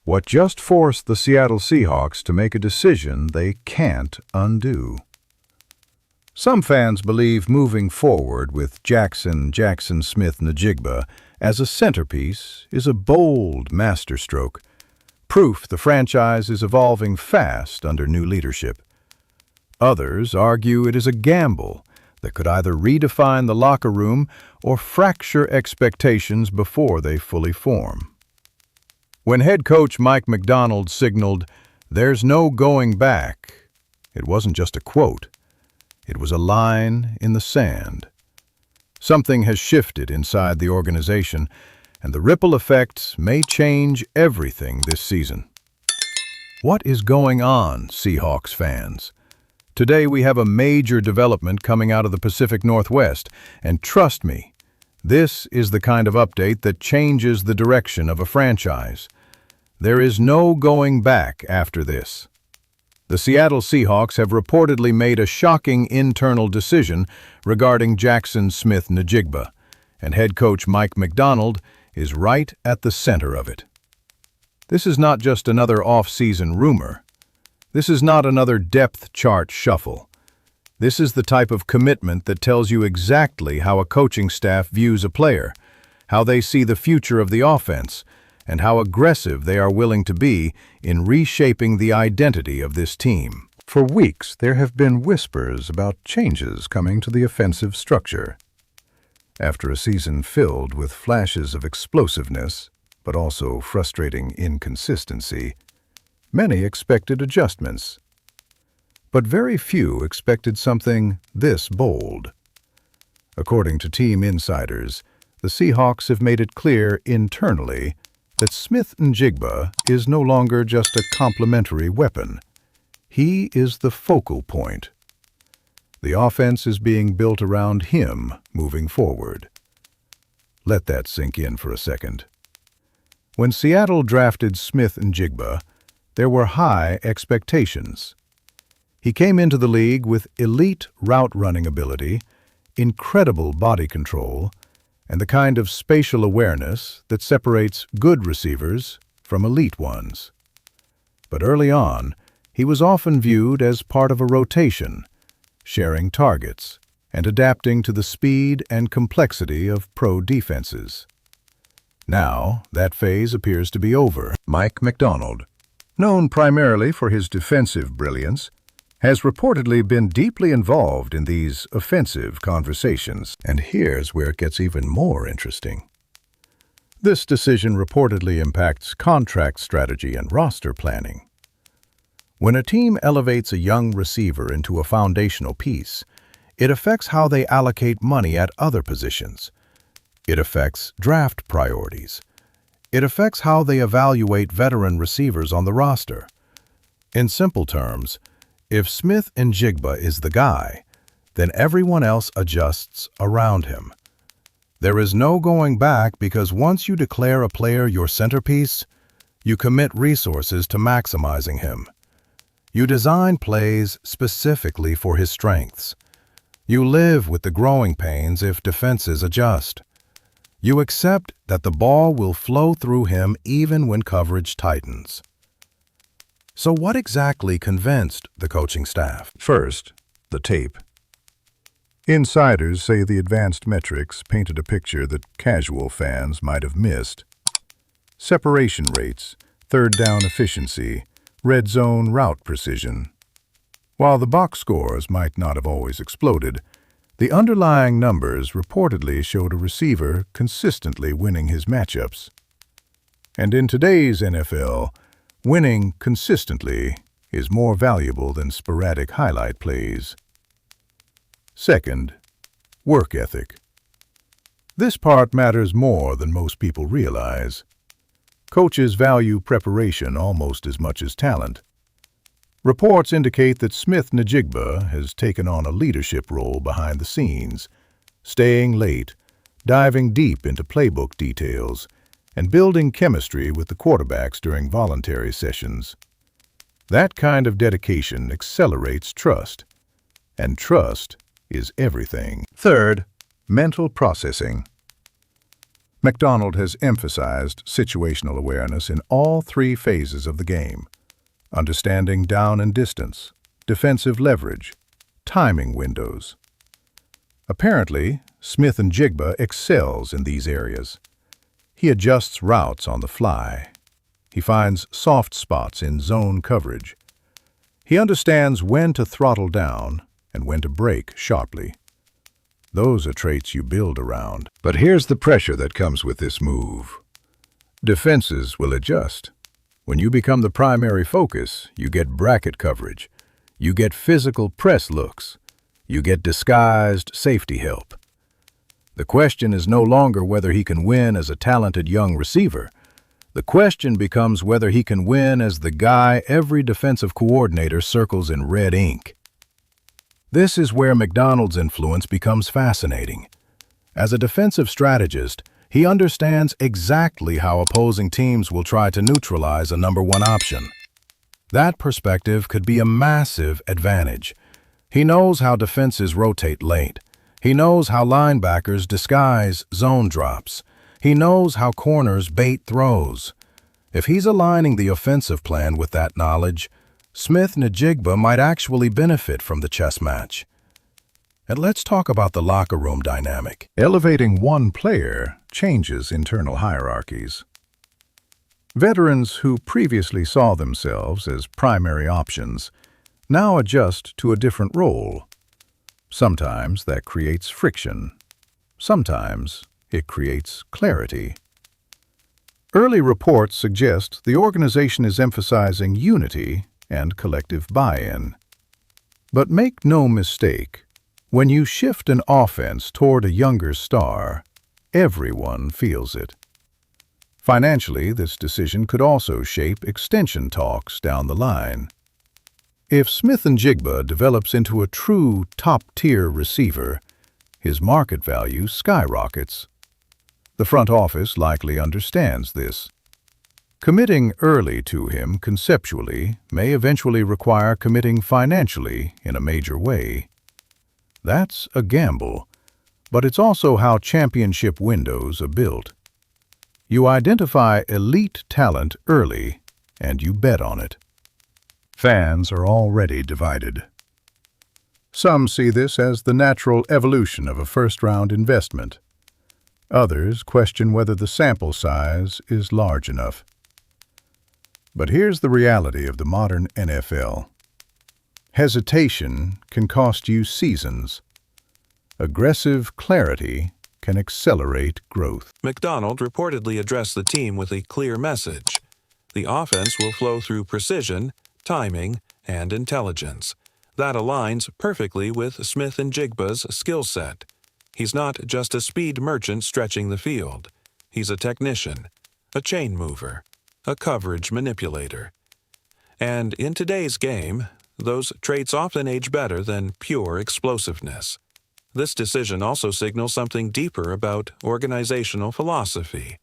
What just forced the Seattle Seahawks to make a decision they can't undo. Some fans believe moving forward with Jaxon Smith-Njigba as a centerpiece is a bold masterstroke, proof the franchise is evolving fast under new leadership. Others argue it is a gamble that could either redefine the locker room or fracture expectations before they fully form. When head coach Mike Macdonald signaled, "There's no going back," it wasn't just a quote. It was a line in the sand. Something has shifted inside the organization, and the ripple effects may change everything this season. What is going on, Seahawks fans? Today we have a major development coming out of the Pacific Northwest, and trust me, this is the kind of update that changes the direction of a franchise. There is no going back after this. The Seattle Seahawks have reportedly made a shocking internal decision regarding Jaxon Smith-Njigba, and head coach Mike Macdonald is right at the center of it. This is not just another off-season rumor. This is not another depth chart shuffle. This is the type of commitment that tells you exactly how a coaching staff views a player, how they see the future of the offense, and how aggressive they are willing to be in reshaping the identity of this team. For weeks, there have been whispers about changes coming to the offensive structure. After a season filled with flashes of explosiveness, but also frustrating inconsistency, many expected adjustments. But very few expected something this bold. According to team insiders, the Seahawks have made it clear internally that Smith-Njigba is no longer just a complementary weapon. He is the focal point. The offense is being built around him moving forward. Let that sink in for a second. When Seattle drafted Smith-Njigba, there were high expectations. He came into the league with elite route-running ability, incredible body control, and the kind of spatial awareness that separates good receivers from elite ones. But early on, he was often viewed as part of a rotation, sharing targets and adapting to the speed and complexity of pro defenses. Now, that phase appears to be over. Mike Macdonald, known primarily for his defensive brilliance, has reportedly been deeply involved in these offensive conversations. And here's where it gets even more interesting. This decision reportedly impacts contract strategy and roster planning. When a team elevates a young receiver into a foundational piece, it affects how they allocate money at other positions. It affects draft priorities. It affects how they evaluate veteran receivers on the roster. In simple terms, if Smith-Njigba is the guy, then everyone else adjusts around him. There is no going back because once you declare a player your centerpiece, you commit resources to maximizing him. You design plays specifically for his strengths. You live with the growing pains if defenses adjust. You accept that the ball will flow through him even when coverage tightens. So what exactly convinced the coaching staff? First, the tape. Insiders say the advanced metrics painted a picture that casual fans might have missed. Separation rates, third down efficiency, red zone route precision. While the box scores might not have always exploded, the underlying numbers reportedly showed a receiver consistently winning his matchups. And in today's NFL, winning consistently is more valuable than sporadic highlight plays. Second, work ethic. This part matters more than most people realize. Coaches value preparation almost as much as talent. Reports indicate that Smith-Njigba has taken on a leadership role behind the scenes, staying late, diving deep into playbook details, and building chemistry with the quarterbacks during voluntary sessions. That kind of dedication accelerates trust, and trust is everything. Third, mental processing. Macdonald has emphasized situational awareness in all three phases of the game: understanding down and distance, defensive leverage, timing windows. Apparently, Smith-Njigba excels in these areas. He adjusts routes on the fly. He finds soft spots in zone coverage. He understands when to throttle down and when to brake sharply. Those are traits you build around. But here's the pressure that comes with this move. Defenses will adjust. When you become the primary focus, you get bracket coverage. You get physical press looks. You get disguised safety help. The question is no longer whether he can win as a talented young receiver. The question becomes whether he can win as the guy every defensive coordinator circles in red ink. This is where Macdonald's influence becomes fascinating. As a defensive strategist, he understands exactly how opposing teams will try to neutralize a number one option. That perspective could be a massive advantage. He knows how defenses rotate late. He knows how linebackers disguise zone drops. He knows how corners bait throws. If he's aligning the offensive plan with that knowledge, Smith-Njigba might actually benefit from the chess match. And let's talk about the locker room dynamic. Elevating one player changes internal hierarchies. Veterans who previously saw themselves as primary options now adjust to a different role. Sometimes that creates friction. Sometimes it creates clarity. Early reports suggest the organization is emphasizing unity and collective buy-in. But make no mistake, when you shift an offense toward a younger star, everyone feels it. Financially, this decision could also shape extension talks down the line. If Smith-Njigba develops into a true top-tier receiver, his market value skyrockets. The front office likely understands this. Committing early to him conceptually may eventually require committing financially in a major way. That's a gamble, but it's also how championship windows are built. You identify elite talent early, and you bet on it. Fans are already divided. Some see this as the natural evolution of a first-round investment. Others question whether the sample size is large enough. But here's the reality of the modern NFL. Hesitation can cost you seasons. Aggressive clarity can accelerate growth. Macdonald reportedly addressed the team with a clear message. The offense will flow through precision, timing, and intelligence. That aligns perfectly with Smith-Njigba's skill set. He's not just a speed merchant stretching the field. He's a technician, a chain mover, a coverage manipulator. And in today's game, those traits often age better than pure explosiveness. This decision also signals something deeper about organizational philosophy.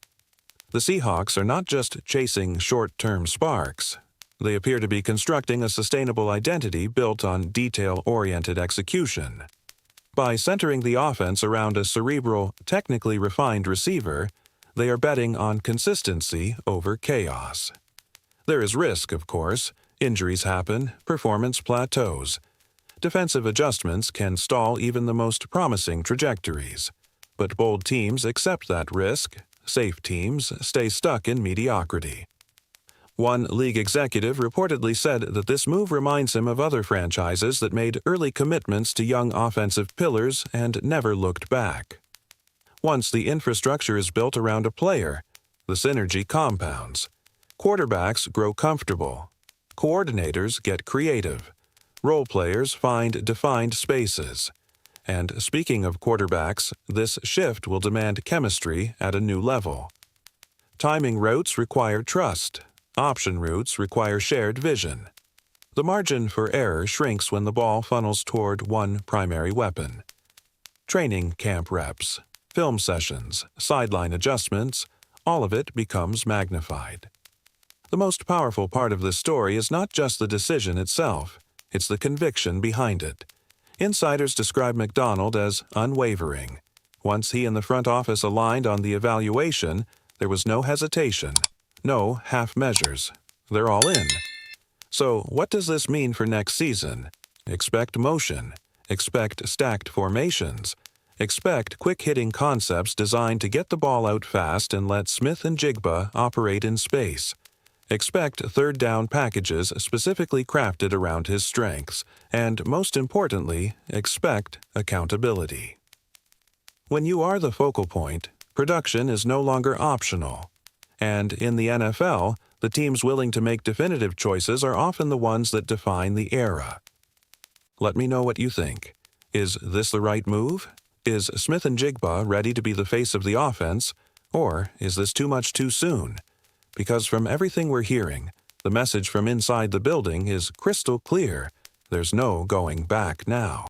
The Seahawks are not just chasing short-term sparks. They appear to be constructing a sustainable identity built on detail-oriented execution. By centering the offense around a cerebral, technically refined receiver, they are betting on consistency over chaos. There is risk, of course. Injuries happen, performance plateaus. Defensive adjustments can stall even the most promising trajectories. But bold teams accept that risk. Safe teams stay stuck in mediocrity. One league executive reportedly said that this move reminds him of other franchises that made early commitments to young offensive pillars and never looked back. Once the infrastructure is built around a player, the synergy compounds. Quarterbacks grow comfortable. Coordinators get creative. Role players find defined spaces. And speaking of quarterbacks, this shift will demand chemistry at a new level. Timing routes require trust. Option routes require shared vision. The margin for error shrinks when the ball funnels toward one primary weapon. Training camp reps, film sessions, sideline adjustments, all of it becomes magnified. The most powerful part of this story is not just the decision itself, it's the conviction behind it. Insiders describe Macdonald as unwavering. Once he and the front office aligned on the evaluation, there was no hesitation, no half measures. They're all in. So what does this mean for next season? Expect motion. Expect stacked formations. Expect quick-hitting concepts designed to get the ball out fast and let Smith-Njigba operate in space. Expect third down packages specifically crafted around his strengths. And most importantly, expect accountability. When you are the focal point, production is no longer optional. And in the NFL, the teams willing to make definitive choices are often the ones that define the era. Let me know what you think. Is this the right move? Is Smith-Njigba ready to be the face of the offense? Or is this too much too soon? Because from everything we're hearing, the message from inside the building is crystal clear. There's no going back now.